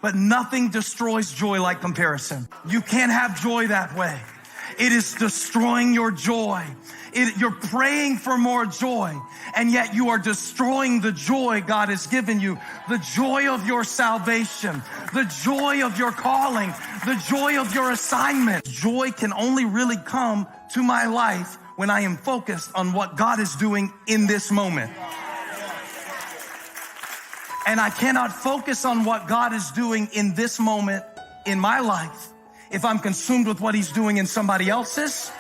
But nothing destroys joy like comparison. You can't have joy that way. It is destroying your joy. You're praying for more joy, and yet you are destroying the joy God has given you, the joy of your salvation, the joy of your calling, the joy of your assignment. Joy can only really come to my life when I am focused on what God is doing in this moment. And I cannot focus on what God is doing in this moment in my life if I'm consumed with what he's doing in somebody else's,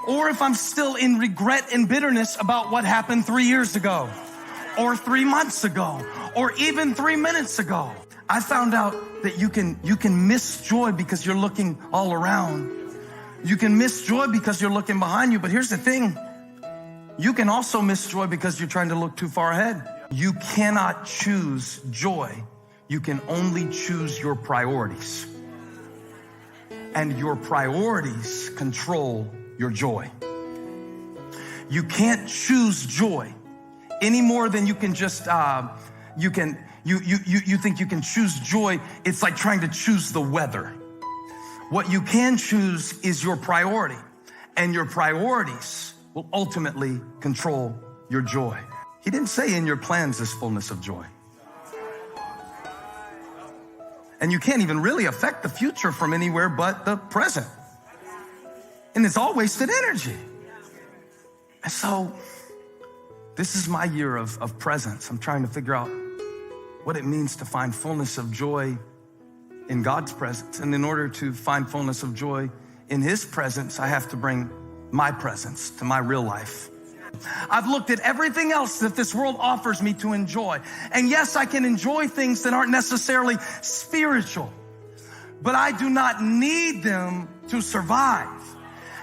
or if I'm still in regret and bitterness about what happened 3 years ago, or 3 months ago, or even 3 minutes ago. I found out that you can miss joy because you're looking all around. You can miss joy because you're looking behind you. But here's the thing. You can also miss joy because you're trying to look too far ahead. You cannot choose joy. You can only choose your priorities. And your priorities control your joy. You can't choose joy any more than you can just, you think you can choose joy. It's like trying to choose the weather. What you can choose is your priority, and your priorities will ultimately control your joy. He didn't say in your plans is fullness of joy. And you can't even really affect the future from anywhere but the present. And it's all wasted energy. And so this is my year of presence. I'm trying to figure out what it means to find fullness of joy in God's presence. And in order to find fullness of joy in his presence, I have to bring my presence to my real life. I've looked at everything else that this world offers me to enjoy. And yes, I can enjoy things that aren't necessarily spiritual, but I do not need them to survive.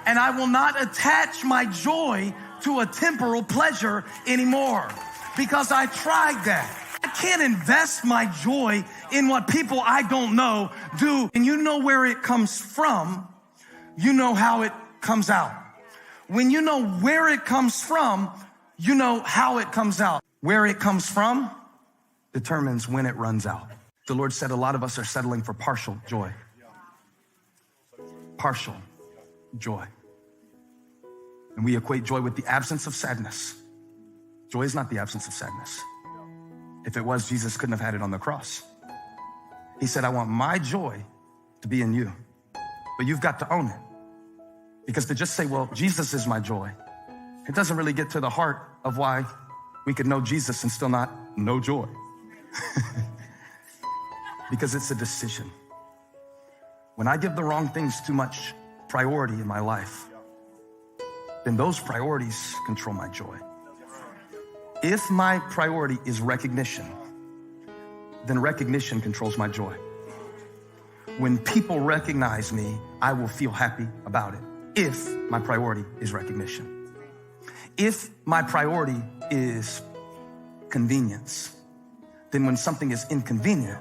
And I will not attach my joy to a temporal pleasure anymore, because I tried that. I can't invest my joy in what people I don't know do. And you know where it comes from, you know how it comes out. When you know where it comes from, you know how it comes out. Where it comes from determines when it runs out. The Lord said a lot of us are settling for partial joy. Partial joy. And we equate joy with the absence of sadness. Joy is not the absence of sadness. If it was, Jesus couldn't have had it on the cross. He said, I want my joy to be in you, but you've got to own it. Because to just say, well, Jesus is my joy, it doesn't really get to the heart of why we could know Jesus and still not know joy. Because it's a decision. When I give the wrong things too much priority in my life, then those priorities control my joy. If my priority is recognition, then recognition controls my joy. When people recognize me, I will feel happy about it. If my priority is recognition. If my priority is convenience, then when something is inconvenient,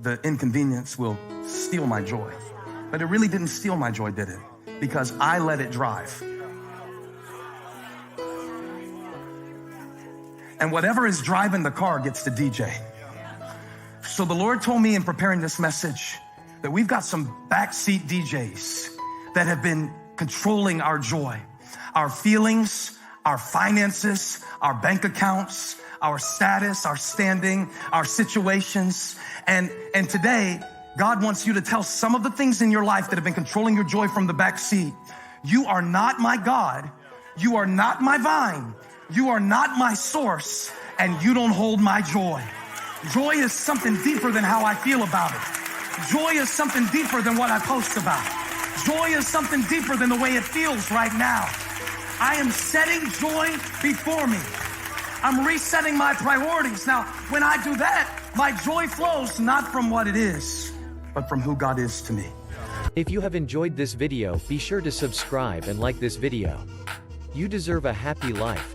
the inconvenience will steal my joy. But it really didn't steal my joy, did it? Because I let it drive. And whatever is driving the car gets to DJ. So the Lord told me in preparing this message that we've got some backseat DJs that have been controlling our joy, our feelings, our finances, our bank accounts, our status, our standing, our situations. And today, God wants you to tell some of the things in your life that have been controlling your joy from the back seat. You are not my God. You are not my vine. You are not my source, and you don't hold my joy. Joy is something deeper than how I feel about it. Joy is something deeper than what I post about. Joy is something deeper than the way it feels right now. I am setting joy before me. I'm resetting my priorities. Now, when I do that, my joy flows not from what it is, but from who God is to me. If you have enjoyed this video, be sure to subscribe and like this video. You deserve a happy life.